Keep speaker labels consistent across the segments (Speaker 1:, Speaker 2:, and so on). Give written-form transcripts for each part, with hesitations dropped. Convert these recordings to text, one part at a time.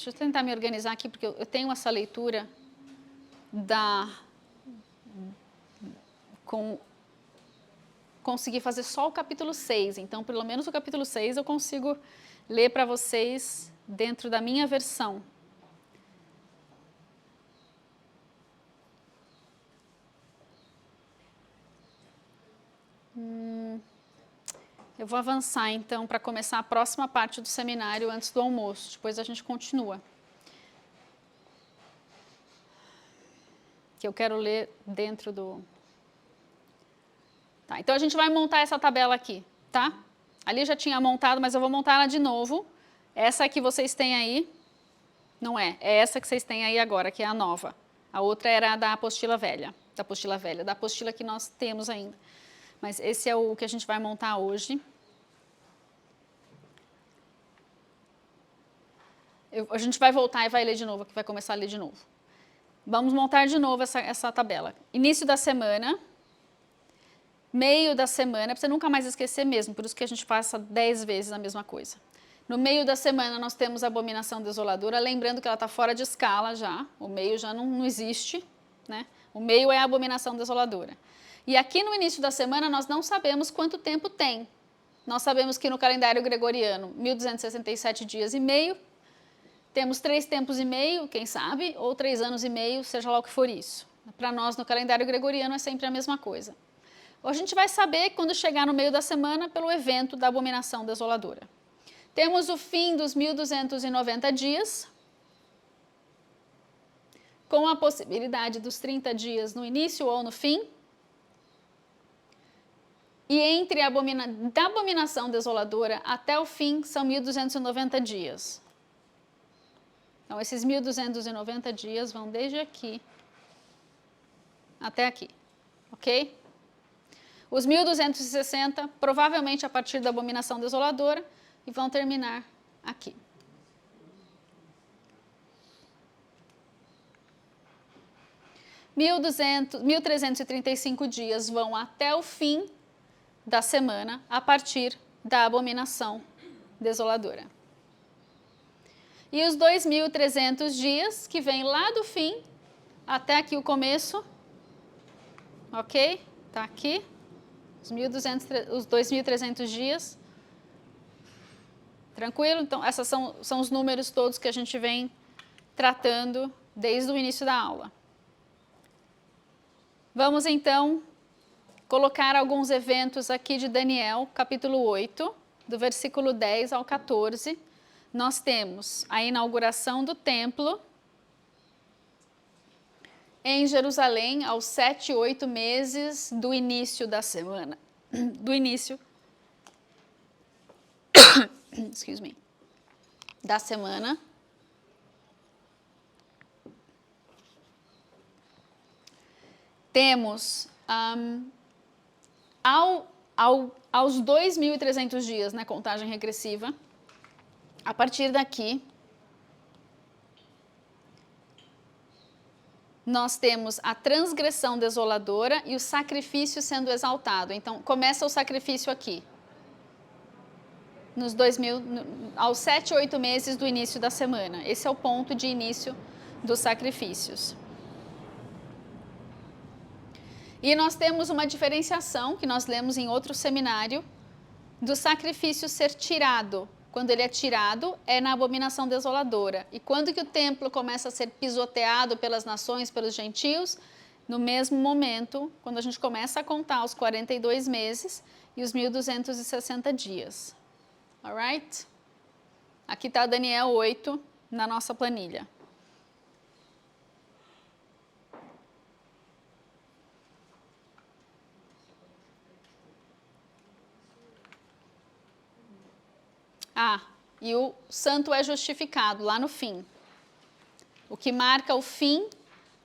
Speaker 1: Deixa eu tentar me organizar aqui, porque eu tenho essa leitura consegui fazer só o capítulo 6, então pelo menos o capítulo 6 eu consigo ler para vocês dentro da minha versão. Eu vou avançar então para começar a próxima parte do seminário antes do almoço, depois a gente continua. Que eu quero ler dentro do... Tá, então a gente vai montar essa tabela aqui, tá? Ali já tinha montado, mas eu vou montar ela de novo. Essa que vocês têm aí, não é essa que vocês têm aí agora, que é a nova. A outra era a da apostila velha, da apostila que nós temos ainda. Mas esse é o que a gente vai montar hoje. A gente vai voltar e vai ler de novo, que vai começar a ler de novo. Vamos montar de novo essa tabela. Início da semana, meio da semana, para você nunca mais esquecer mesmo, por isso que a gente passa 10 vezes a mesma coisa. No meio da semana nós temos a abominação desoladora, lembrando que ela está fora de escala já, o meio já não existe, né? O meio é a abominação desoladora. E aqui no início da semana nós não sabemos quanto tempo tem. Nós sabemos que no calendário gregoriano, 1267 dias e meio, temos 3 tempos e meio, quem sabe, ou 3 anos e meio, seja lá o que for isso. Para nós, no calendário gregoriano, é sempre a mesma coisa. A gente vai saber quando chegar no meio da semana pelo evento da abominação desoladora. Temos o fim dos 1290 dias, com a possibilidade dos 30 dias no início ou no fim. E entre da abominação desoladora até o fim são 1290 dias. Então, esses 1290 dias vão desde aqui até aqui, ok? Os 1260, provavelmente a partir da abominação desoladora, e vão terminar aqui. (1200, 1335 dias vão até o fim da semana, a partir da abominação desoladora. E os 2.300 dias, que vem lá do fim até aqui o começo, ok? Tá aqui, os 2.300 dias. Tranquilo? Então, esses são os números todos que a gente vem tratando desde o início da aula. Vamos, então, colocar alguns eventos aqui de Daniel, capítulo 8, do versículo 10 ao 14. Nós temos a inauguração do templo em Jerusalém aos 7, 8 meses do início da semana. Do início excuse me, da semana. Temos aos 2.300 dias na contagem regressiva, a partir daqui, nós temos a transgressão desoladora e o sacrifício sendo exaltado. Então, começa o sacrifício aqui, aos 7, 8 meses do início da semana. Esse é o ponto de início dos sacrifícios. E nós temos uma diferenciação, que nós lemos em outro seminário, do sacrifício ser tirado. Quando ele é tirado, é na abominação desoladora. E quando que o templo começa a ser pisoteado pelas nações, pelos gentios? No mesmo momento, quando a gente começa a contar os 42 meses e os 1.260 dias. Alright? Aqui está Daniel 8 na nossa planilha. E o santo é justificado lá no fim. O que marca o fim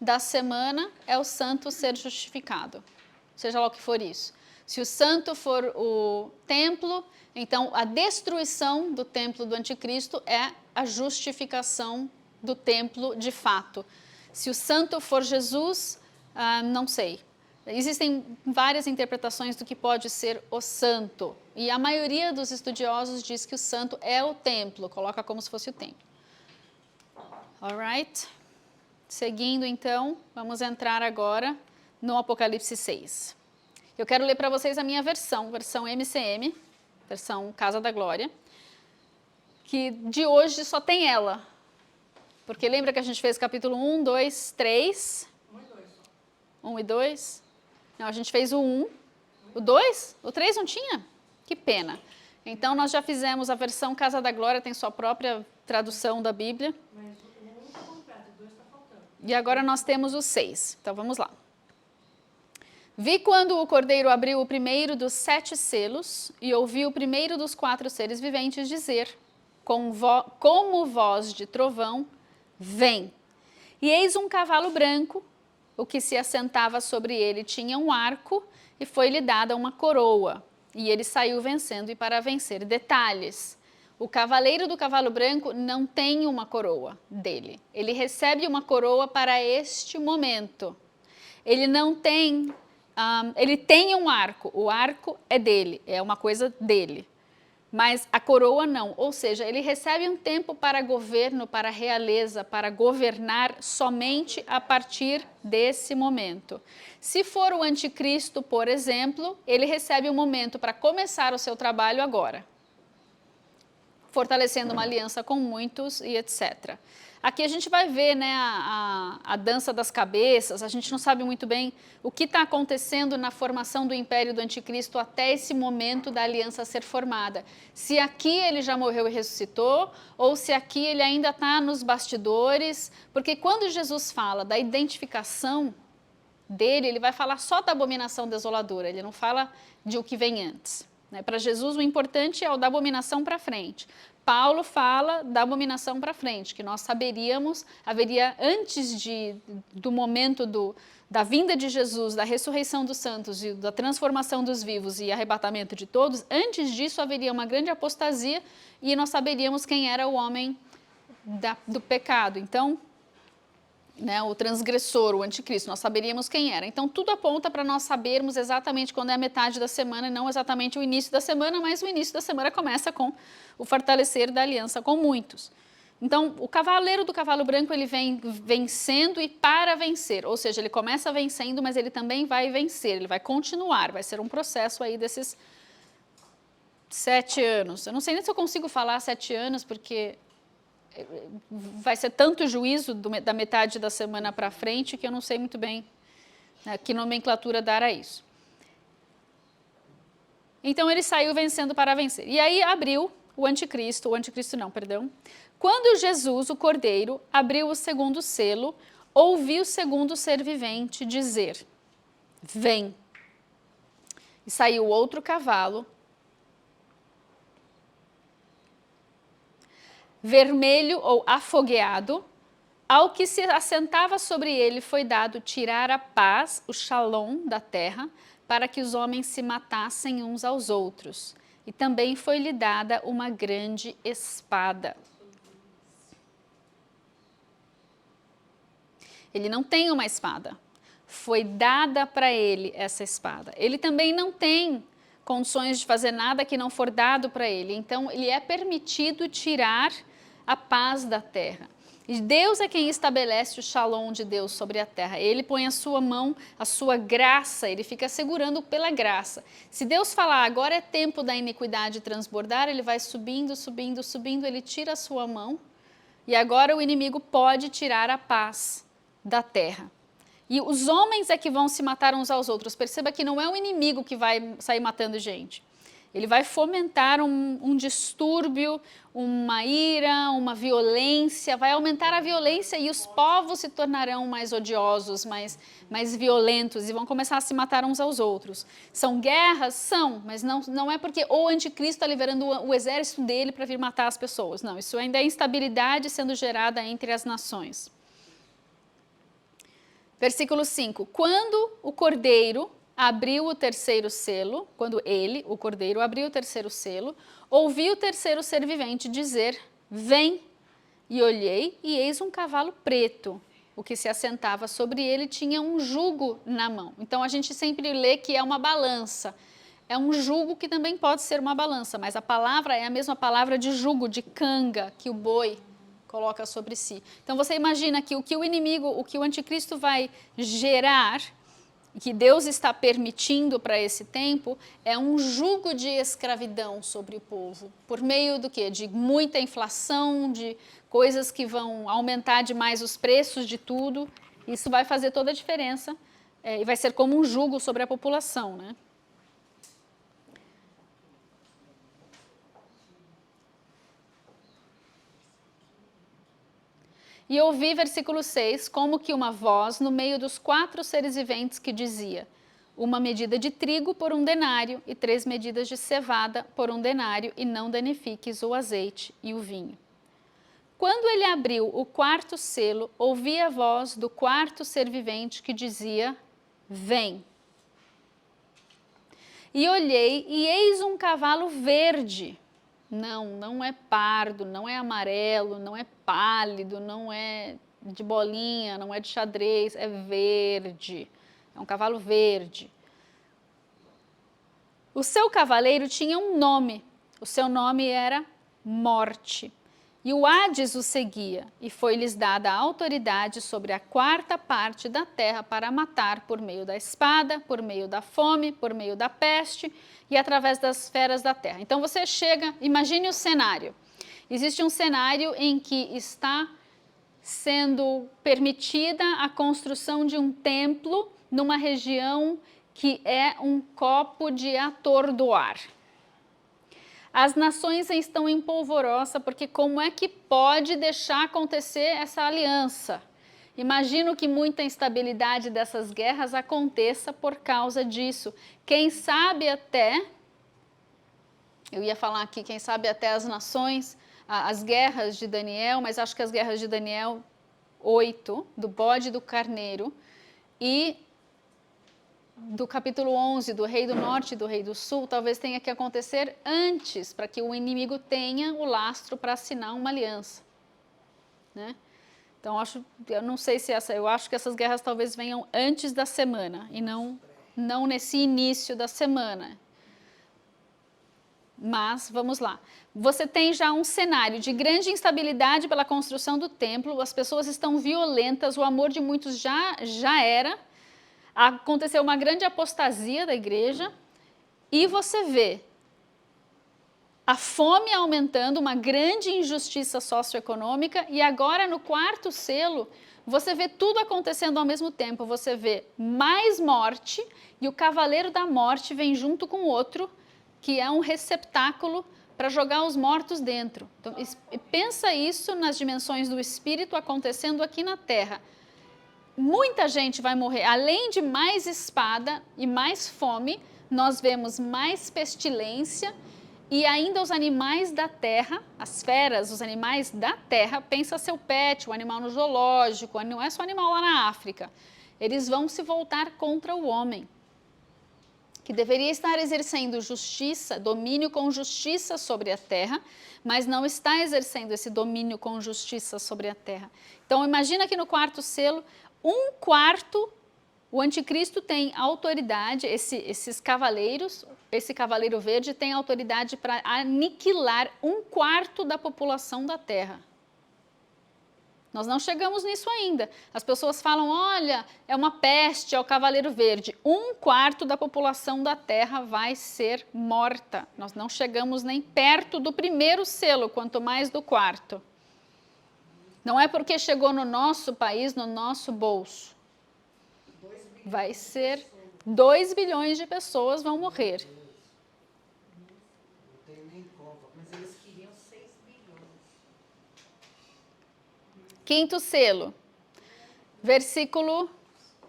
Speaker 1: da semana é o santo ser justificado, seja lá o que for isso. Se o santo for o templo, então a destruição do templo do anticristo é a justificação do templo de fato. Se o santo for Jesus, não sei. Existem várias interpretações do que pode ser o santo. E a maioria dos estudiosos diz que o santo é o templo, coloca como se fosse o templo. Alright? Seguindo então, vamos entrar agora no Apocalipse 6. Eu quero ler para vocês a minha versão MCM, versão Casa da Glória, que de hoje só tem ela. Porque lembra que a gente fez capítulo 1, 2, 3?
Speaker 2: 1 e 2 só.
Speaker 1: 1 e 2? Não, a gente fez o 1. O 2? O 3 não tinha? Que pena. Então, nós já fizemos a versão Casa da Glória, tem sua própria tradução da Bíblia.
Speaker 2: Mas o 1 está completo, o 2 está faltando.
Speaker 1: E agora nós temos o 6. Então, vamos lá. Vi quando o Cordeiro abriu o primeiro dos 7 selos e ouvi o primeiro dos 4 seres viventes dizer, como voz de trovão, vem. E eis um cavalo branco, o que se assentava sobre ele tinha um arco e foi-lhe dada uma coroa. E ele saiu vencendo e para vencer. Detalhes, o cavaleiro do cavalo branco não tem uma coroa dele. Ele recebe uma coroa para este momento. Ele não tem, ele tem um arco, o arco é dele, é uma coisa dele. Mas a coroa não, ou seja, ele recebe um tempo para governo, para realeza, para governar somente a partir desse momento. Se for o anticristo, por exemplo, ele recebe um momento para começar o seu trabalho agora, fortalecendo uma aliança com muitos e etc. Aqui a gente vai ver, né, a dança das cabeças, a gente não sabe muito bem o que está acontecendo na formação do império do anticristo até esse momento da aliança ser formada. Se aqui ele já morreu e ressuscitou, ou se aqui ele ainda está nos bastidores, porque quando Jesus fala da identificação dele, ele vai falar só da abominação desoladora, ele não fala de o que vem antes. Para Jesus o importante é o da abominação para frente. Paulo fala da abominação para frente, que nós saberíamos, haveria antes do momento da vinda de Jesus, da ressurreição dos santos, e da transformação dos vivos e arrebatamento de todos, antes disso haveria uma grande apostasia e nós saberíamos quem era o homem do pecado. Então, né, o transgressor, o anticristo, nós saberíamos quem era. Então, tudo aponta para nós sabermos exatamente quando é a metade da semana, e não exatamente o início da semana, mas o início da semana começa com o fortalecer da aliança com muitos. Então, o cavaleiro do cavalo branco, ele vem vencendo e para vencer, ou seja, ele começa vencendo, mas ele também vai vencer, ele vai continuar, vai ser um processo aí desses 7 anos. Eu não sei nem se eu consigo falar 7 anos, porque vai ser tanto juízo da metade da semana para frente que eu não sei muito bem, né, que nomenclatura dar a isso. Então ele saiu vencendo para vencer. E aí abriu o anticristo não, perdão. Quando Jesus, o Cordeiro, abriu o segundo selo, ouvi o segundo ser vivente dizer, vem. E saiu outro cavalo, vermelho ou afogueado, ao que se assentava sobre ele foi dado tirar a paz, o shalom da terra, para que os homens se matassem uns aos outros. E também foi-lhe dada uma grande espada. Ele não tem uma espada, foi dada para ele essa espada. Ele também não tem condições de fazer nada que não for dado para ele, então ele é permitido tirar a paz da terra. E Deus é quem estabelece o shalom de Deus sobre a terra. Ele põe a sua mão, a sua graça, ele fica segurando pela graça. Se Deus falar, agora é tempo da iniquidade transbordar, ele vai subindo, subindo, subindo, ele tira a sua mão e agora o inimigo pode tirar a paz da terra. E os homens é que vão se matar uns aos outros. Perceba que não é o inimigo que vai sair matando gente. Ele vai fomentar um distúrbio, uma ira, uma violência, vai aumentar a violência e os povos se tornarão mais odiosos, mais violentos e vão começar a se matar uns aos outros. São guerras? São, mas não é porque o anticristo está liberando o exército dele para vir matar as pessoas. Não, isso ainda é instabilidade sendo gerada entre as nações. Versículo 5. Quando o Cordeiro abriu o terceiro selo, quando ele, o Cordeiro, abriu o terceiro selo, ouvi o terceiro ser vivente dizer, vem. E olhei, e eis um cavalo preto. O que se assentava sobre ele tinha um jugo na mão. Então, a gente sempre lê que é uma balança. É um jugo que também pode ser uma balança, mas a palavra é a mesma palavra de jugo, de canga, que o boi coloca sobre si. Então você imagina que o que o inimigo, o que o anticristo vai gerar, que Deus está permitindo para esse tempo, é um jugo de escravidão sobre o povo. Por meio do quê? De muita inflação, de coisas que vão aumentar demais os preços de tudo. Isso vai fazer toda a diferença e vai ser como um jugo sobre a população, né? E ouvi, versículo 6, como que uma voz no meio dos 4 seres viventes que dizia: uma medida de trigo por 1 denário e 3 medidas de cevada por 1 denário, e não danifiques o azeite e o vinho. Quando ele abriu o 4º selo, ouvi a voz do 4º ser vivente que dizia: vem. E olhei, e eis um cavalo verde. Não é pardo, não é amarelo, não é pálido, não é de bolinha, não é de xadrez, é verde. É um cavalo verde. O seu cavaleiro tinha um nome. O seu nome era Morte. E o Hades o seguia, e foi-lhes dada a autoridade sobre a 4ª parte da terra para matar por meio da espada, por meio da fome, por meio da peste e através das feras da terra. Então você chega, imagine o cenário. Existe um cenário em que está sendo permitida a construção de um templo numa região que é um copo de atordoar. As nações estão em polvorosa, porque como é que pode deixar acontecer essa aliança? Imagino que muita instabilidade dessas guerras aconteça por causa disso. Quem sabe até, eu ia falar aqui, quem sabe até as nações, as guerras de Daniel, mas acho que as guerras de Daniel 8, do bode e do carneiro, e do capítulo 11, do rei do norte e do rei do sul, talvez tenha que acontecer antes, para que o inimigo tenha o lastro para assinar uma aliança, né? Então, eu não sei se eu acho que essas guerras talvez venham antes da semana, e não nesse início da semana. Mas, vamos lá. Você tem já um cenário de grande instabilidade pela construção do templo, as pessoas estão violentas, o amor de muitos já era, aconteceu uma grande apostasia da igreja, e você vê a fome aumentando, uma grande injustiça socioeconômica, e agora no 4º selo, você vê tudo acontecendo ao mesmo tempo. Você vê mais morte, e o cavaleiro da morte vem junto com outro, que é um receptáculo para jogar os mortos dentro. Então, pensa isso nas dimensões do espírito acontecendo aqui na terra. Muita gente vai morrer, além de mais espada e mais fome, nós vemos mais pestilência e ainda os animais da terra, as feras, os animais da terra, pensa seu pet, o animal no zoológico, não é só animal lá na África, eles vão se voltar contra o homem, que deveria estar exercendo justiça, domínio com justiça sobre a terra, mas não está exercendo esse domínio com justiça sobre a terra. Então imagina que no 4º selo, 1/4, o anticristo tem autoridade, esses cavaleiros, esse cavaleiro verde tem autoridade para aniquilar 1/4 da população da terra. Nós não chegamos nisso ainda. As pessoas falam, olha, é uma peste, é o cavaleiro verde. 1/4 da população da terra vai ser morta. Nós não chegamos nem perto do 1º selo, quanto mais do 4º. Não é porque chegou no nosso país, no nosso bolso. Vai ser 2 bilhões de pessoas vão morrer.
Speaker 3: Não tenho nem conta, mas eles queriam 6 bilhões.
Speaker 1: 5º selo, versículo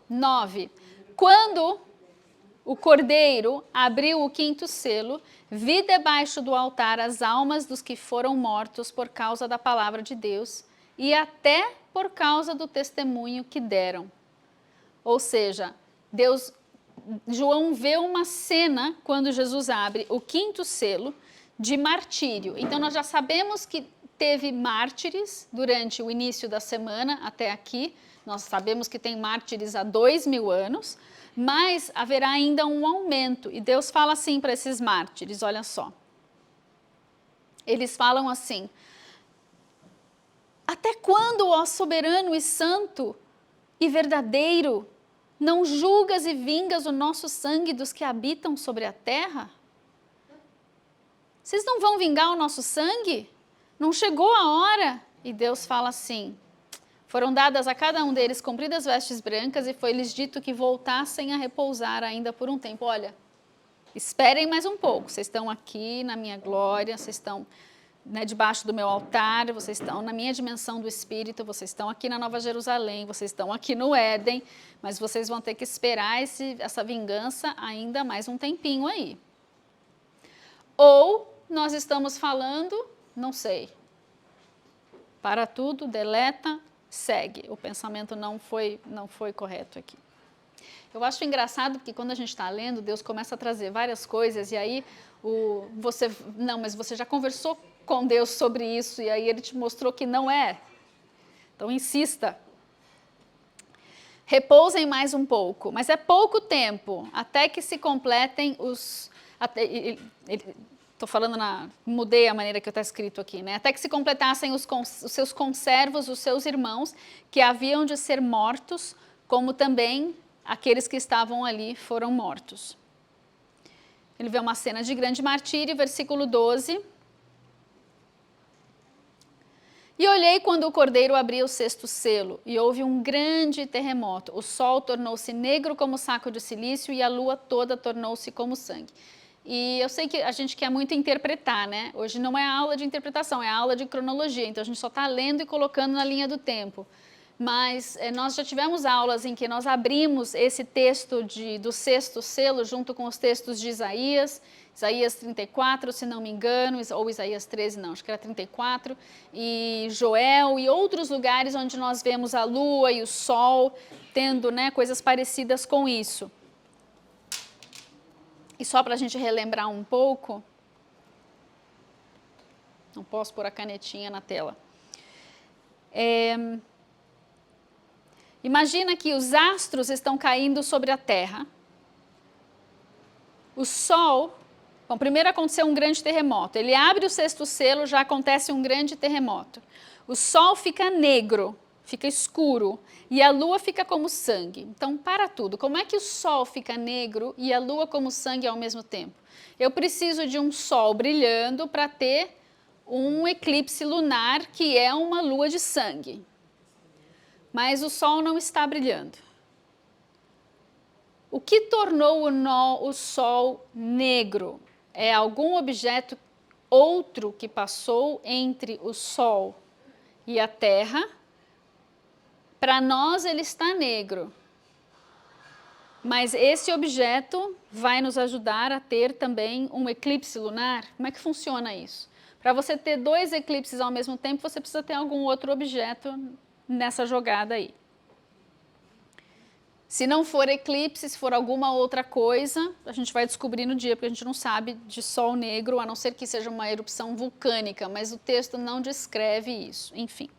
Speaker 1: 9. Quando o cordeiro abriu o 5º selo, vi debaixo do altar as almas dos que foram mortos por causa da palavra de Deus e até por causa do testemunho que deram. Ou seja, João vê uma cena quando Jesus abre o 5º selo de martírio. Então nós já sabemos que teve mártires durante o início da semana até aqui. Nós sabemos que tem mártires há 2000 anos, mas haverá ainda um aumento. E Deus fala assim para esses mártires, olha só. Eles falam assim, Até quando, ó soberano e santo e verdadeiro, não julgas e vingas o nosso sangue dos que habitam sobre a terra? Vocês não vão vingar o nosso sangue? Não chegou a hora? E Deus fala assim, foram dadas a cada um deles compridas vestes brancas e foi-lhes dito que voltassem a repousar ainda por um tempo. Olha, esperem mais um pouco, vocês estão aqui na minha glória, vocês estão debaixo do meu altar, vocês estão na minha dimensão do Espírito, vocês estão aqui na Nova Jerusalém, vocês estão aqui no Éden, mas vocês vão ter que esperar essa vingança ainda mais um tempinho aí. Ou nós estamos falando, não sei, para tudo, deleta, segue. O pensamento não foi correto aqui. Eu acho engraçado porque quando a gente está lendo, Deus começa a trazer várias coisas e aí mas você já conversou com Deus sobre isso e aí Ele te mostrou que não é. Então insista. Repousem mais um pouco, mas é pouco tempo, até que se completem os... Estou falando mudei a maneira que está escrito aqui, né? Até que se completassem os seus conservos, os seus irmãos, que haviam de ser mortos, como também aqueles que estavam ali foram mortos. Ele vê uma cena de grande martírio, versículo 12. E olhei quando o cordeiro abriu o sexto selo, e houve um grande terremoto. O sol tornou-se negro como saco de silício, e a lua toda tornou-se como sangue. E eu sei que a gente quer muito interpretar, né? Hoje não é aula de interpretação, é aula de cronologia, então a gente só está lendo e colocando na linha do tempo. Mas nós já tivemos aulas em que nós abrimos esse texto do sexto selo junto com os textos de Isaías 34, se não me engano, ou Isaías 13, não, acho que era 34, e Joel e outros lugares onde nós vemos a lua e o sol tendo, né, coisas parecidas com isso. E só para a gente relembrar um pouco, não posso pôr a canetinha na tela. Imagina que os astros estão caindo sobre a Terra. O Sol, bom, primeiro aconteceu um grande terremoto. Ele abre o sexto selo, já acontece um grande terremoto. O Sol fica negro, fica escuro, e a Lua fica como sangue. Então, para tudo, como é que o Sol fica negro e a Lua como sangue ao mesmo tempo? Eu preciso de um Sol brilhando para ter um eclipse lunar, que é uma lua de sangue. Mas o Sol não está brilhando. O que tornou o Sol negro? É algum objeto outro que passou entre o Sol e a Terra? Para nós ele está negro, mas esse objeto vai nos ajudar a ter também um eclipse lunar. Como é que funciona isso? Para você ter dois eclipses ao mesmo tempo, você precisa ter algum outro objeto nessa jogada aí. Se não for eclipse, se for alguma outra coisa, a gente vai descobrir no dia, porque a gente não sabe de Sol negro, a não ser que seja uma erupção vulcânica, mas o texto não descreve isso, enfim.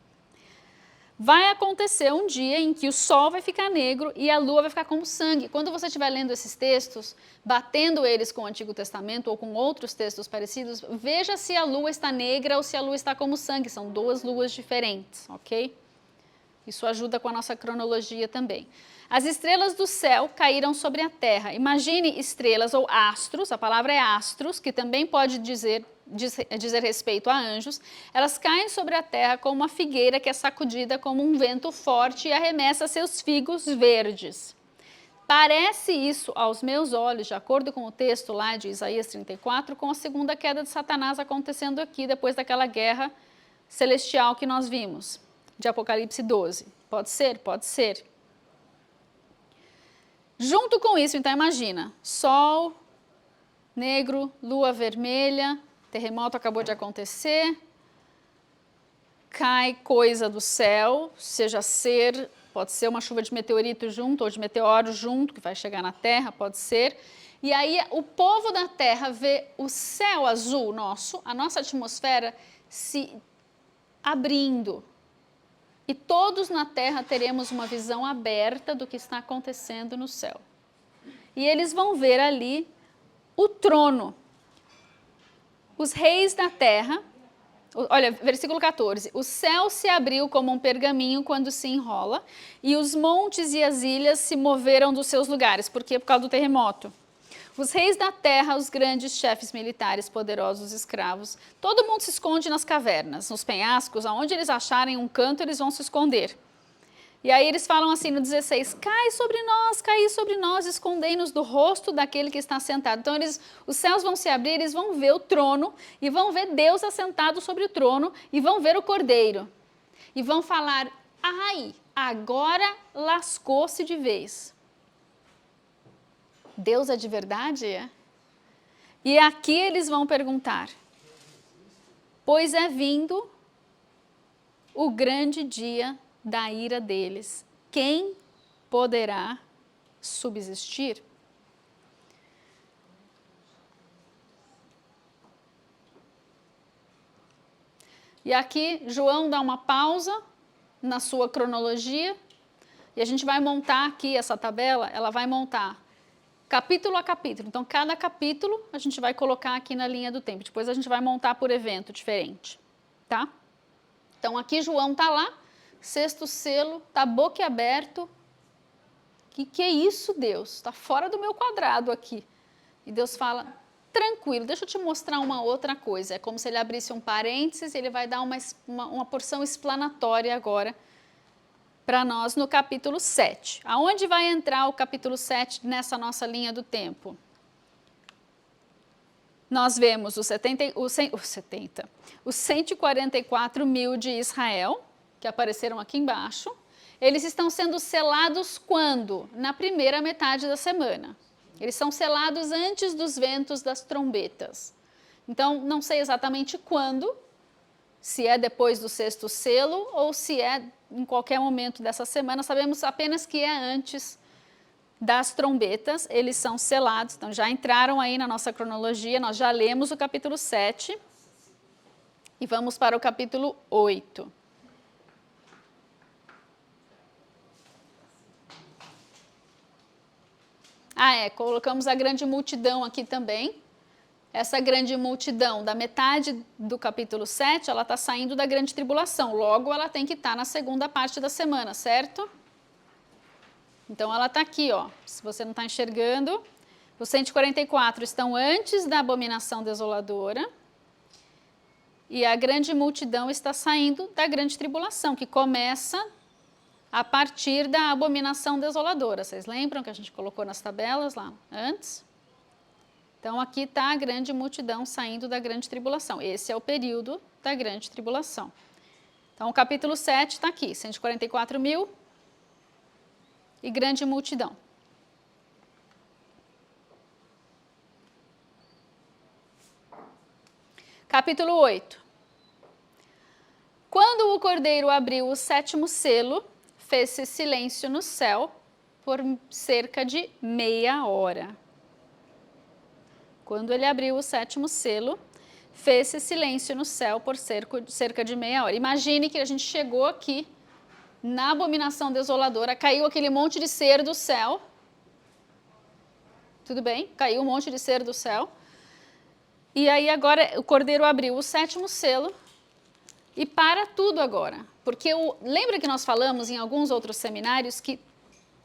Speaker 1: Vai acontecer um dia em que o Sol vai ficar negro e a Lua vai ficar como sangue. Quando você estiver lendo esses textos, batendo eles com o Antigo Testamento ou com outros textos parecidos, veja se a Lua está negra ou se a Lua está como sangue. São duas luas diferentes, ok? Isso ajuda com a nossa cronologia também. As estrelas do céu caíram sobre a terra. Imagine estrelas ou astros, a palavra é astros, que também pode dizer respeito a anjos. Elas caem sobre a terra como uma figueira que é sacudida como um vento forte e arremessa seus figos verdes. Parece isso aos meus olhos, de acordo com o texto lá de Isaías 34, com a segunda queda de Satanás acontecendo aqui, depois daquela guerra celestial que nós vimos, de Apocalipse 12. Pode ser? Pode ser. Junto com isso, então imagina, Sol negro, Lua vermelha, terremoto acabou de acontecer, cai coisa do céu, pode ser uma chuva de meteorito junto, ou de meteoro junto, que vai chegar na Terra, pode ser. E aí o povo da Terra vê o céu azul nosso, a nossa atmosfera se abrindo. E todos na Terra teremos uma visão aberta do que está acontecendo no céu. E eles vão ver ali o trono. Os reis da Terra Olha, versículo 14. O céu se abriu como um pergaminho quando se enrola, e os montes e as ilhas se moveram dos seus lugares. Por quê? Por causa do terremoto. Os reis da terra, os grandes chefes militares, poderosos escravos, todo mundo se esconde nas cavernas, nos penhascos, aonde eles acharem um canto, eles vão se esconder. E aí eles falam assim no 16, cai sobre nós, escondei-nos do rosto daquele que está sentado. Então os céus vão se abrir, eles vão ver o trono e vão ver Deus assentado sobre o trono e vão ver o Cordeiro. E vão falar, ai, agora lascou-se de vez. Deus é de verdade? É? E aqui eles vão perguntar, pois é vindo o grande dia da ira deles. Quem poderá subsistir? E aqui João dá uma pausa na sua cronologia e a gente vai montar aqui essa tabela, ela vai montar capítulo a capítulo. Então, cada capítulo a gente vai colocar aqui na linha do tempo. Depois a gente vai montar por evento diferente, tá? Então, aqui João está lá, sexto selo, está boquiaberto. Que é isso, Deus? Está fora do meu quadrado aqui. E Deus fala, tranquilo, deixa eu te mostrar uma outra coisa. É como se ele abrisse um parênteses e ele vai dar uma porção explanatória agora para nós no capítulo 7. Aonde vai entrar o capítulo 7 nessa nossa linha do tempo? Nós vemos os 144 mil de Israel, que apareceram aqui embaixo. Eles estão sendo selados quando? Na primeira metade da semana. Eles são selados antes dos ventos das trombetas. Então, não sei exatamente quando, se é depois do sexto selo ou se é em qualquer momento dessa semana. Sabemos apenas que é antes das trombetas, eles são selados. Então, já entraram aí na nossa cronologia, nós já lemos o capítulo 7 e vamos para o capítulo 8. Colocamos a grande multidão aqui também. Essa grande multidão, da metade do capítulo 7, ela está saindo da grande tribulação. Logo, ela tem que estar na segunda parte da semana, certo? Então, ela está aqui, ó. Se você não está enxergando, os 144 estão antes da abominação desoladora. E a grande multidão está saindo da grande tribulação, que começa a partir da abominação desoladora. Vocês lembram que a gente colocou nas tabelas lá antes? Então, aqui está a grande multidão saindo da grande tribulação. Esse é o período da grande tribulação. Então, o capítulo 7 está aqui, 144 mil e grande multidão. Capítulo 8. Quando o Cordeiro abriu o sétimo selo, fez-se silêncio no céu por cerca de meia hora. Quando ele abriu o sétimo selo, fez-se silêncio no céu por cerca de meia hora. Imagine que a gente chegou aqui na abominação desoladora, caiu aquele monte de cera do céu. Tudo bem? Caiu um monte de cera do céu. E aí agora o Cordeiro abriu o sétimo selo e para tudo agora. Porque lembra que nós falamos em alguns outros seminários que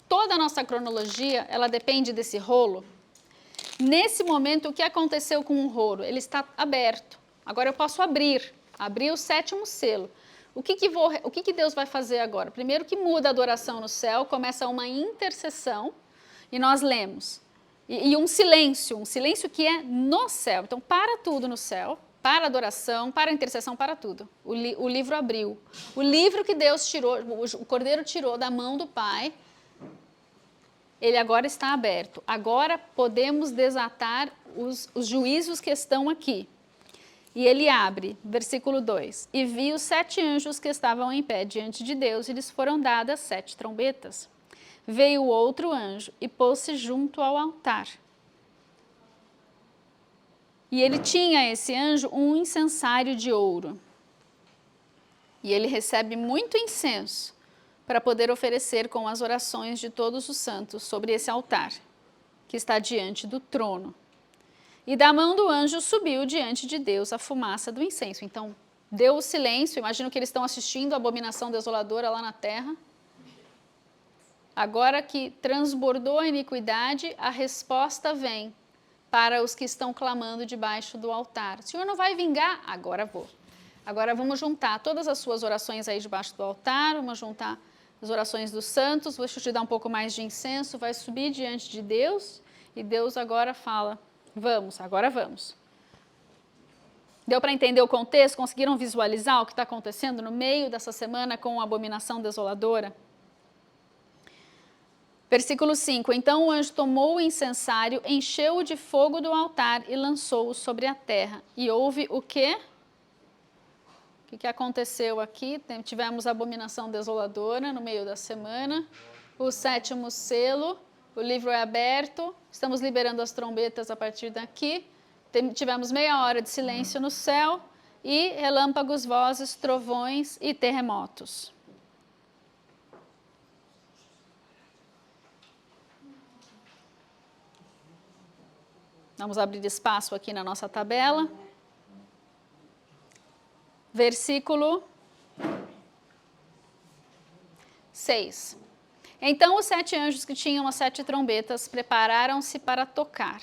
Speaker 1: toda a nossa cronologia, ela depende desse rolo? Nesse momento, o que aconteceu com o rolo? Ele está aberto. Agora eu posso abrir o sétimo selo. O que Deus vai fazer agora? Primeiro que muda a adoração no céu, começa uma intercessão, e nós lemos. E um silêncio que é no céu. Então, para tudo no céu, para a adoração, para a intercessão, para tudo. O livro abriu. O livro que Deus tirou, o Cordeiro tirou da mão do Pai, ele agora está aberto. Agora podemos desatar os juízos que estão aqui. E ele abre, versículo 2, e vi os 7 anjos que estavam em pé diante de Deus, e lhes foram dadas 7 trombetas. Veio outro anjo e pôs-se junto ao altar. E ele tinha, esse anjo, um incensário de ouro. E ele recebe muito incenso para poder oferecer com as orações de todos os santos sobre esse altar, que está diante do trono. E da mão do anjo subiu diante de Deus a fumaça do incenso. Então, deu o silêncio, imagino que eles estão assistindo a abominação desoladora lá na terra. Agora que transbordou a iniquidade, a resposta vem para os que estão clamando debaixo do altar. O Senhor não vai vingar? Agora vou. Agora vamos juntar todas as suas orações aí debaixo do altar, vamos juntar as orações dos santos, vou te dar um pouco mais de incenso, vai subir diante de Deus, e Deus agora fala, vamos, agora vamos. Deu para entender o contexto? Conseguiram visualizar o que está acontecendo no meio dessa semana com a abominação desoladora? Versículo 5, então o anjo tomou o incensário, encheu-o de fogo do altar e lançou-o sobre a terra. E houve o quê? O que aconteceu aqui? Tivemos a abominação desoladora no meio da semana, o 7º selo, o livro é aberto, estamos liberando as trombetas a partir daqui, tivemos meia hora de silêncio no céu e relâmpagos, vozes, trovões e terremotos. Vamos abrir espaço aqui na nossa tabela. Versículo 6. Então os 7 anjos que tinham as 7 trombetas prepararam-se para tocar.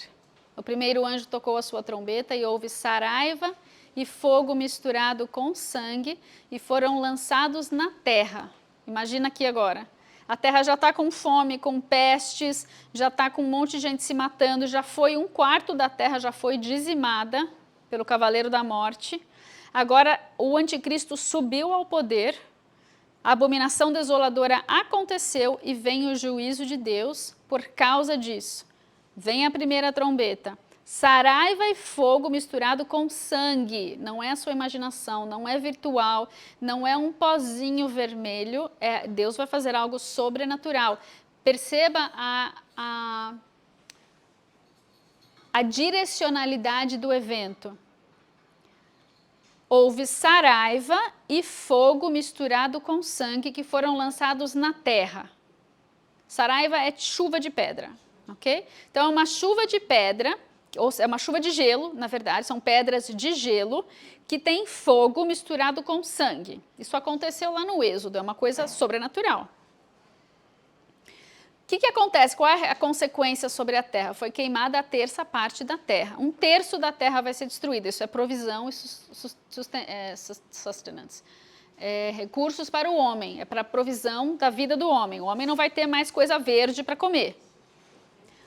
Speaker 1: O primeiro anjo tocou a sua trombeta e houve saraiva e fogo misturado com sangue e foram lançados na terra. Imagina aqui agora. A terra já está com fome, com pestes, já está com um monte de gente se matando, já foi 1/4 da terra já foi dizimada pelo cavaleiro da morte. Agora o anticristo subiu ao poder, a abominação desoladora aconteceu e vem o juízo de Deus por causa disso. Vem a primeira trombeta, saraiva e fogo misturado com sangue, não é a sua imaginação, não é virtual, não é um pozinho vermelho, Deus vai fazer algo sobrenatural. Perceba a direcionalidade do evento. Houve saraiva e fogo misturado com sangue que foram lançados na terra. Saraiva é chuva de pedra, ok? Então é uma chuva de pedra, ou é uma chuva de gelo, na verdade, são pedras de gelo que tem fogo misturado com sangue. Isso aconteceu lá no Êxodo, é uma coisa sobrenatural. O que acontece? Qual é a consequência sobre a terra? Foi queimada a 1/3 parte da terra. 1/3 da terra vai ser destruída. Isso é provisão e sustenance. Recursos para o homem, é para a provisão da vida do homem. O homem não vai ter mais coisa verde para comer.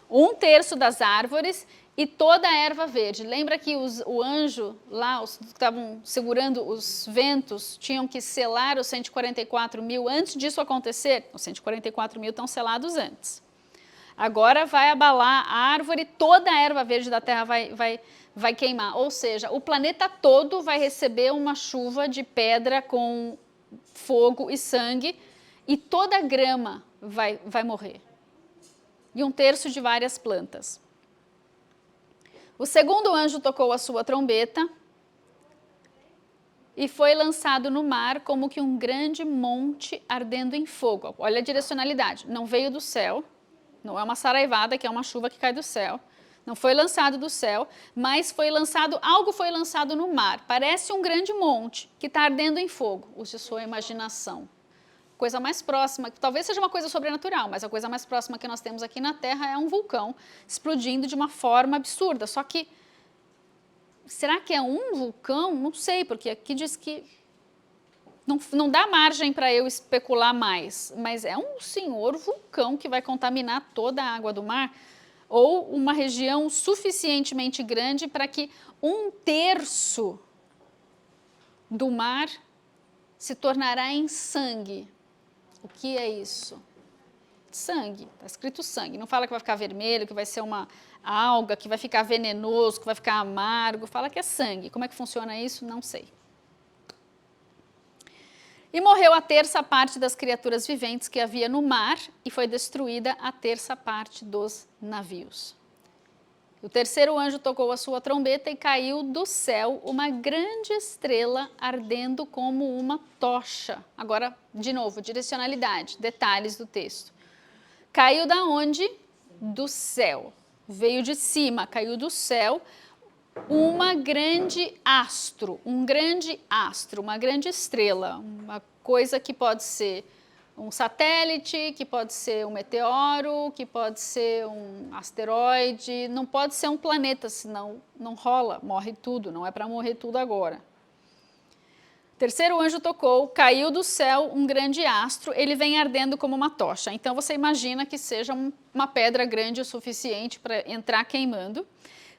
Speaker 1: 1/3 das árvores e toda a erva verde. Lembra que o anjo lá, os que estavam segurando os ventos, tinham que selar os 144.000 antes disso acontecer? Os 144.000 estão selados antes. Agora vai abalar a árvore, toda a erva verde da terra vai queimar. Ou seja, o planeta todo vai receber uma chuva de pedra com fogo e sangue e toda a grama vai morrer. E 1/3 de várias plantas. O segundo anjo tocou a sua trombeta e foi lançado no mar como que um grande monte ardendo em fogo. Olha a direcionalidade, não veio do céu, não é uma saraivada, que é uma chuva que cai do céu, não foi lançado do céu, mas algo foi lançado no mar. Parece um grande monte que está ardendo em fogo. Use sua imaginação. Coisa mais próxima, talvez seja uma coisa sobrenatural, mas a coisa mais próxima que nós temos aqui na Terra é um vulcão explodindo de uma forma absurda. Só que, será que é um vulcão? Não sei, porque aqui diz que não dá margem para eu especular mais, mas é um senhor vulcão que vai contaminar toda a água do mar, ou uma região suficientemente grande para que 1/3 do mar se tornará em sangue. O que é isso? Sangue, está escrito sangue. Não fala que vai ficar vermelho, que vai ser uma alga, que vai ficar venenoso, que vai ficar amargo. Fala que é sangue. Como é que funciona isso? Não sei. E morreu a 1/3 parte das criaturas viventes que havia no mar e foi destruída a 1/3 parte dos navios. O terceiro anjo tocou a sua trombeta e caiu do céu uma grande estrela ardendo como uma tocha. Agora, de novo, direcionalidade, detalhes do texto. Caiu da onde? Do céu. Veio de cima, caiu do céu. uma grande astro, uma grande estrela, uma coisa que pode ser um satélite, que pode ser um meteoro, que pode ser um asteroide, não pode ser um planeta, senão não rola, morre tudo, não é para morrer tudo agora. Terceiro anjo tocou, caiu do céu um grande astro, ele vem ardendo como uma tocha. Então você imagina que seja uma pedra grande o suficiente para entrar queimando,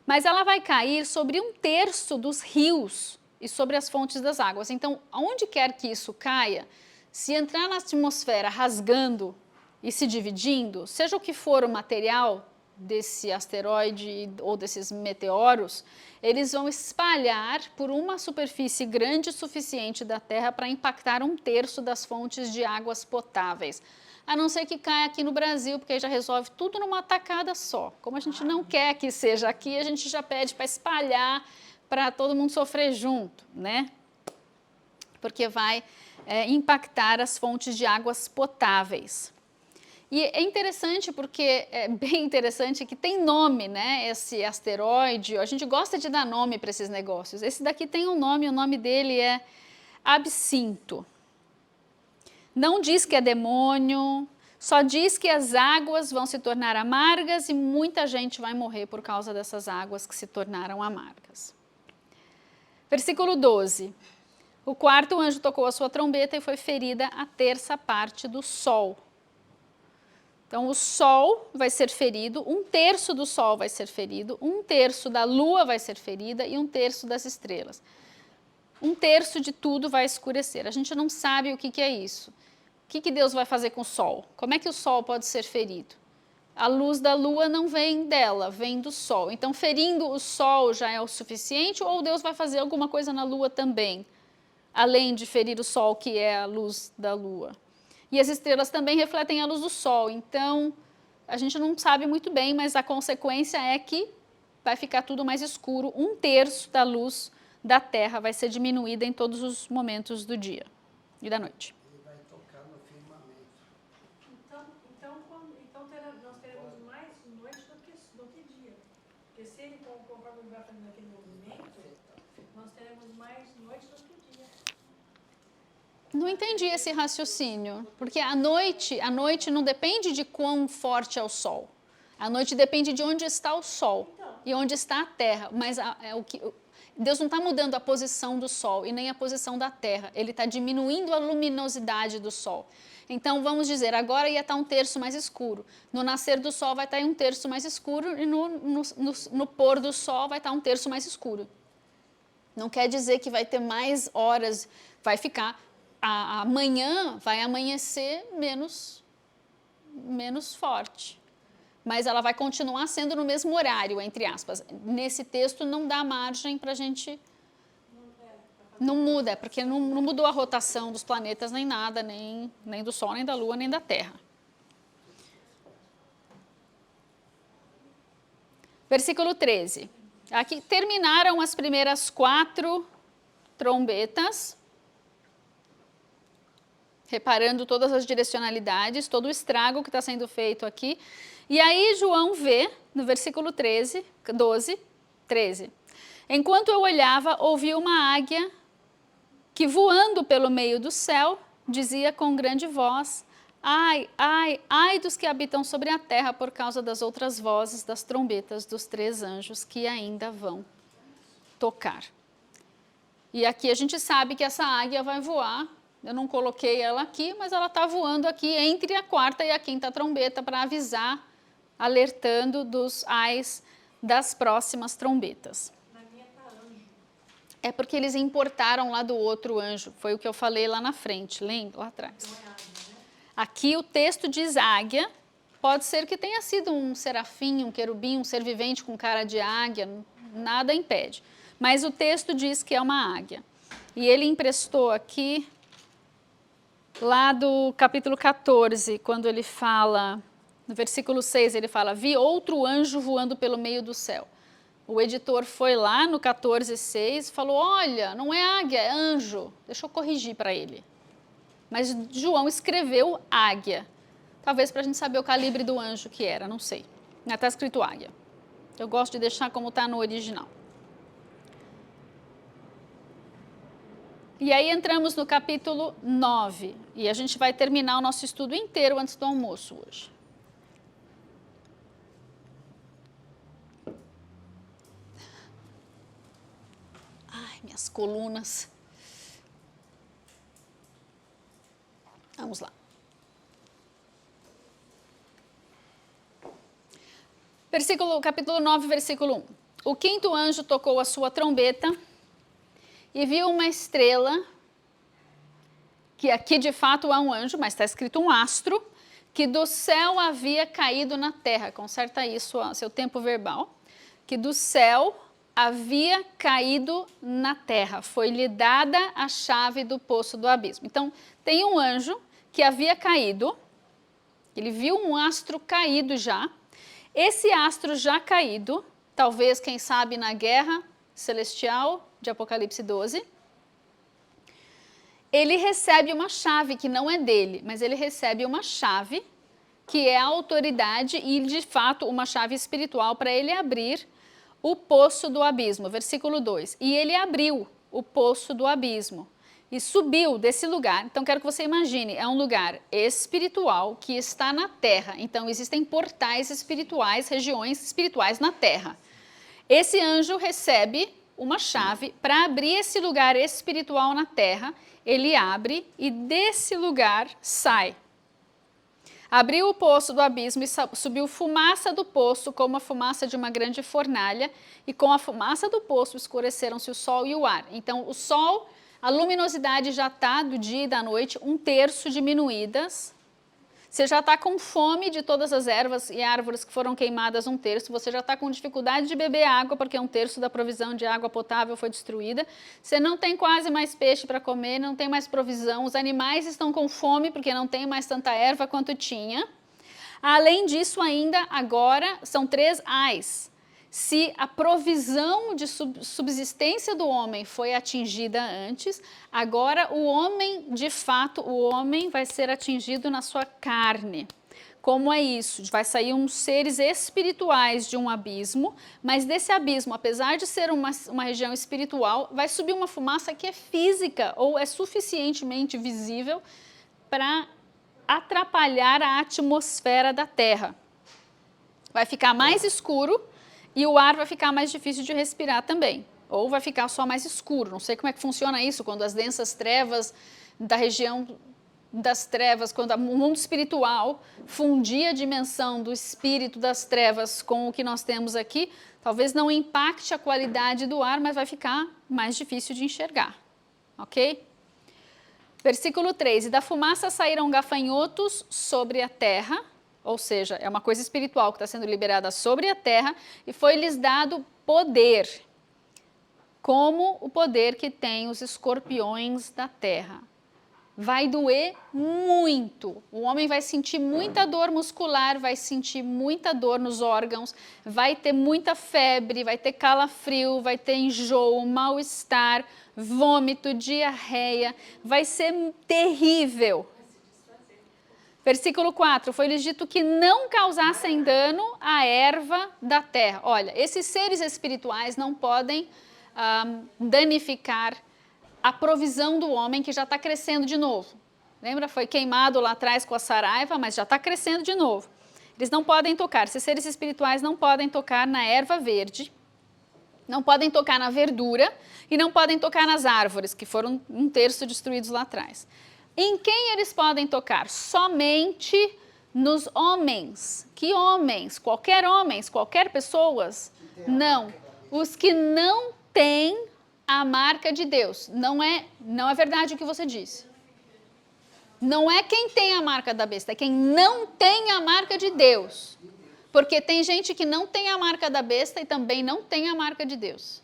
Speaker 1: mas ela vai cair sobre 1/3 dos rios e sobre as fontes das águas. Então, aonde quer que isso caia, se entrar na atmosfera rasgando e se dividindo, seja o que for o material desse asteroide ou desses meteoros, eles vão espalhar por uma superfície grande o suficiente da Terra para impactar 1/3 das fontes de águas potáveis. A não ser que caia aqui no Brasil, porque aí já resolve tudo numa tacada só. Como a gente não quer que seja aqui, a gente já pede para espalhar, para todo mundo sofrer junto, né? Porque vai impactar as fontes de águas potáveis. E é interessante porque, é bem interessante que tem nome, né? Esse asteroide, a gente gosta de dar nome para esses negócios. Esse daqui tem um nome, o nome dele é Absinto. Não diz que é demônio, só diz que as águas vão se tornar amargas e muita gente vai morrer por causa dessas águas que se tornaram amargas. Versículo 12. O quarto anjo tocou a sua trombeta e foi ferida a 1/3 parte do sol. Então, o sol vai ser ferido, 1/3 do sol vai ser ferido, 1/3 da lua vai ser ferida e 1/3 das estrelas. 1/3 de tudo vai escurecer. A gente não sabe o que é isso. O que Deus vai fazer com o sol? Como é que o sol pode ser ferido? A luz da lua não vem dela, vem do sol. Então, ferindo o sol já é o suficiente ou Deus vai fazer alguma coisa na lua também, além de ferir o sol, que é a luz da lua? E as estrelas também refletem a luz do sol, então a gente não sabe muito bem, mas a consequência é que vai ficar tudo mais escuro, 1/3 da luz da Terra vai ser diminuída em todos os momentos do dia e da noite.
Speaker 4: Ele vai tocar no firmamento.
Speaker 2: Nós teremos mais noite do que dia. Porque se ele, conforme ele vai fazendo aquele movimento, nós teremos mais noite do que dia.
Speaker 1: Não entendi esse raciocínio, porque a noite não depende de quão forte é o sol. A noite depende de onde está o sol e onde está a terra. Mas Deus não está mudando a posição do sol e nem a posição da terra. Ele está diminuindo a luminosidade do sol. Então, vamos dizer, agora ia estar 1/3 mais escuro. No nascer do sol vai estar 1/3 mais escuro e no pôr do sol vai estar 1/3 mais escuro. Não quer dizer que vai ter mais horas, vai ficar... Amanhã vai amanhecer menos forte, mas ela vai continuar sendo no mesmo horário, entre aspas. Nesse texto não dá margem para a gente... Não muda, porque não mudou a rotação dos planetas nem nada, nem do Sol, nem da Lua, nem da Terra. Versículo 13. Aqui terminaram as primeiras 4 trombetas, reparando todas as direcionalidades, todo o estrago que está sendo feito aqui. E aí João vê, no versículo 13, enquanto eu olhava, ouvi uma águia que, voando pelo meio do céu, dizia com grande voz: ai, ai, ai dos que habitam sobre a terra por causa das outras vozes das trombetas dos 3 anjos que ainda vão tocar. E aqui a gente sabe que essa águia vai voar. Eu não coloquei ela aqui, mas ela está voando aqui entre a 4ª e a 5ª trombeta para avisar, alertando dos ais das próximas trombetas.
Speaker 2: Na minha está anjo.
Speaker 1: É porque eles importaram lá do outro anjo, foi o que eu falei lá na frente, lembra? Lá atrás.
Speaker 2: Então é águia, né?
Speaker 1: Aqui o texto diz águia, pode ser que tenha sido um serafim, um querubim, um ser vivente com cara de águia, nada impede. Mas o texto diz que é uma águia. E ele emprestou aqui... Lá do capítulo 14, quando ele fala, no versículo 6, ele fala: vi outro anjo voando pelo meio do céu. O editor foi lá no 14:6 e falou: olha, não é águia, é anjo. Deixa eu corrigir para ele. Mas João escreveu águia. Talvez para a gente saber o calibre do anjo que era, não sei. Está escrito águia. Eu gosto de deixar como está no original. E aí entramos no capítulo 9. E a gente vai terminar o nosso estudo inteiro antes do almoço hoje. Ai, minhas colunas. Vamos lá. Capítulo 9, versículo 1. O quinto anjo tocou a sua trombeta e viu uma estrela, que aqui de fato é um anjo, mas está escrito um astro, que do céu havia caído na terra. Conserta aí seu tempo verbal. Que do céu havia caído na terra. Foi-lhe dada a chave do poço do abismo. Então, tem um anjo que havia caído, ele viu um astro caído já. Esse astro já caído, talvez, quem sabe, na guerra celestial de Apocalipse 12, ele recebe uma chave que não é dele, mas ele recebe uma chave que é a autoridade e, de fato, uma chave espiritual para ele abrir o poço do abismo. Versículo 2. E ele abriu o poço do abismo e subiu desse lugar. Então, quero que você imagine, é um lugar espiritual que está na terra. Então, existem portais espirituais, regiões espirituais na terra. Esse anjo recebe uma chave para abrir esse lugar espiritual na terra. Ele abre e desse lugar sai. Abriu o poço do abismo e subiu fumaça do poço, como a fumaça de uma grande fornalha, e com a fumaça do poço escureceram-se o sol e o ar. Então, o sol, a luminosidade já está do dia e da noite, 1/3 diminuídas. Você já está com fome de todas as ervas e árvores que foram queimadas, 1/3. Você já está com dificuldade de beber água, porque 1/3 da provisão de água potável foi destruída. Você não tem quase mais peixe para comer, não tem mais provisão. Os animais estão com fome, porque não tem mais tanta erva quanto tinha. Além disso, ainda agora, são 3 ais. Se a provisão de subsistência do homem foi atingida antes, agora o homem, de fato, o homem vai ser atingido na sua carne. Como é isso? Vai sair uns seres espirituais de um abismo, mas desse abismo, apesar de ser uma região espiritual, vai subir uma fumaça que é física ou é suficientemente visível para atrapalhar a atmosfera da Terra. Vai ficar mais escuro e o ar vai ficar mais difícil de respirar também, ou vai ficar só mais escuro. Não sei como é que funciona isso, quando as densas trevas da região das trevas, quando o mundo espiritual fundia a dimensão do espírito das trevas com o que nós temos aqui, talvez não impacte a qualidade do ar, mas vai ficar mais difícil de enxergar, ok? Versículo 3, e da fumaça saíram gafanhotos sobre a terra, ou seja, é uma coisa espiritual que está sendo liberada sobre a terra, e foi-lhes dado poder, como o poder que tem os escorpiões da terra. Vai doer muito, o homem vai sentir muita dor muscular, vai sentir muita dor nos órgãos, vai ter muita febre, vai ter calafrio, vai ter enjoo, mal-estar, vômito, diarreia, vai ser terrível. Versículo 4, foi-lhes dito que não causassem dano à erva da terra. Olha, esses seres espirituais não podem danificar a provisão do homem que já está crescendo de novo. Lembra? Foi queimado lá atrás com a saraiva, mas já está crescendo de novo. Eles não podem tocar, esses seres espirituais não podem tocar na erva verde, não podem tocar na verdura e não podem tocar nas árvores, que foram 1/3 destruídos lá atrás. Em quem eles podem tocar? Somente nos homens. Que homens? Qualquer pessoas? Não. Os que não têm a marca de Deus. Não é verdade o que você disse. Não é quem tem a marca da besta, é quem não tem a marca de Deus. Porque tem gente que não tem a marca da besta e também não tem a marca de Deus,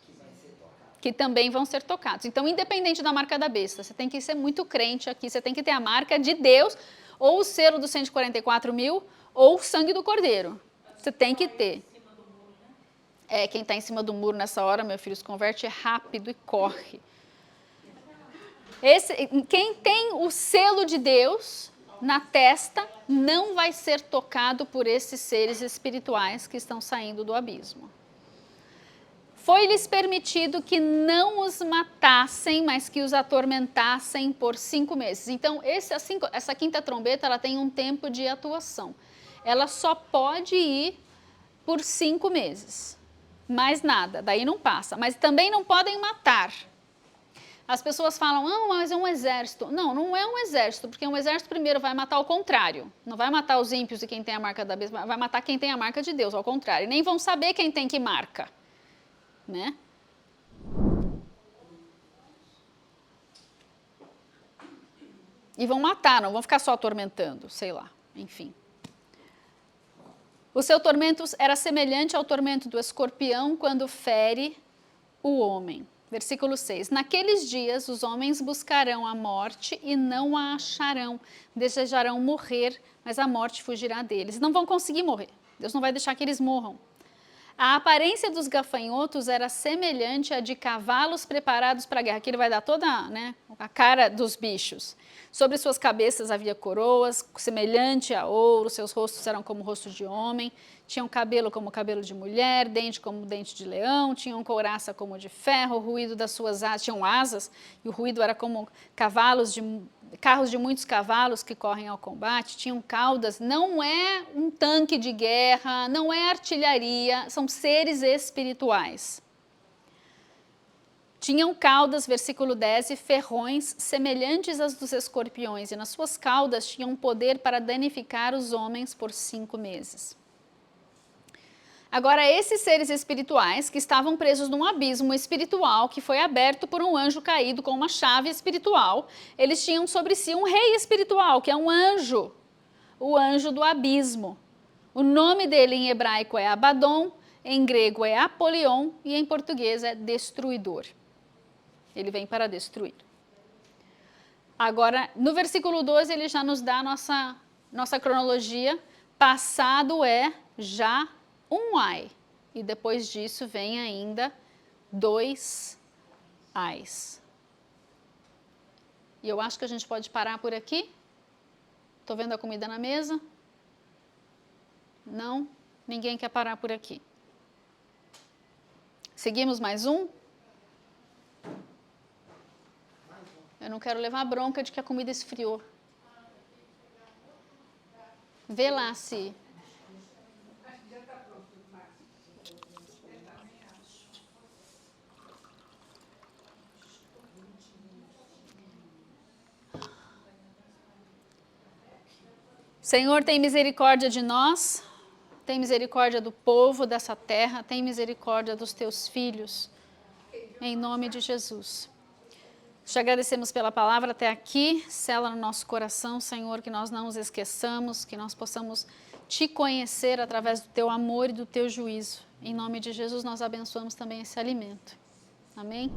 Speaker 1: que também vão ser tocados. Então, independente da marca da besta, você tem que ser muito crente aqui, você tem que ter a marca de Deus, ou o selo dos 144 mil, ou o sangue do Cordeiro. Você tem que ter. Quem está em cima do muro nessa hora, meu filho, se converte rápido e corre. Quem tem o selo de Deus na testa, não vai ser tocado por esses seres espirituais que estão saindo do abismo. Foi-lhes permitido que não os matassem, mas que os atormentassem por 5 meses. Então, essa quinta trombeta, ela tem um tempo de atuação. Ela só pode ir por 5 meses. Mais nada, daí não passa. Mas também não podem matar. As pessoas falam, ah, mas é um exército. Não, não é um exército, porque um exército primeiro vai matar ao contrário. Não vai matar os ímpios e quem tem a marca da besta, vai matar quem tem a marca de Deus, ao contrário. E nem vão saber quem tem que marca, né? E vão matar, não vão ficar só atormentando, sei lá, enfim. O seu tormento era semelhante ao tormento do escorpião quando fere o homem. Versículo 6. Naqueles dias os homens buscarão a morte e não a acharão. Desejarão morrer, mas a morte fugirá deles. Não vão conseguir morrer. Deus não vai deixar que eles morram. A aparência dos gafanhotos era semelhante à de cavalos preparados para a guerra. Aqui ele vai dar toda, né, a cara dos bichos. Sobre suas cabeças havia coroas, semelhante a ouro, seus rostos eram como o rosto de homem, tinham cabelo como cabelo de mulher, dente como dente de leão, tinham couraça como de ferro, o ruído das suas asas, tinham asas, e o ruído era como carros de muitos cavalos que correm ao combate, tinham caudas, não é um tanque de guerra, não é artilharia, são seres espirituais. Tinham caudas, versículo 10, e ferrões semelhantes às dos escorpiões, e nas suas caudas tinham poder para danificar os homens por 5 meses. Agora, esses seres espirituais que estavam presos num abismo espiritual que foi aberto por um anjo caído com uma chave espiritual, eles tinham sobre si um rei espiritual, que é um anjo, o anjo do abismo. O nome dele em hebraico é Abaddon, em grego é Apolion e em português é destruidor. Ele vem para destruir. Agora, no versículo 12, ele já nos dá a nossa cronologia. Passado é já um ai. E depois disso vem ainda 2 ais. E eu acho que a gente pode parar por aqui. Estou vendo a comida na mesa. Não? Ninguém quer parar por aqui. Seguimos mais um? Eu não quero levar bronca de que a comida esfriou. Vê lá se... Senhor, tem misericórdia de nós, tem misericórdia do povo dessa terra, tem misericórdia dos teus filhos, em nome de Jesus. Te agradecemos pela palavra até aqui, sela no nosso coração, Senhor, que nós não nos esqueçamos, que nós possamos te conhecer através do teu amor e do teu juízo. Em nome de Jesus, nós abençoamos também esse alimento. Amém?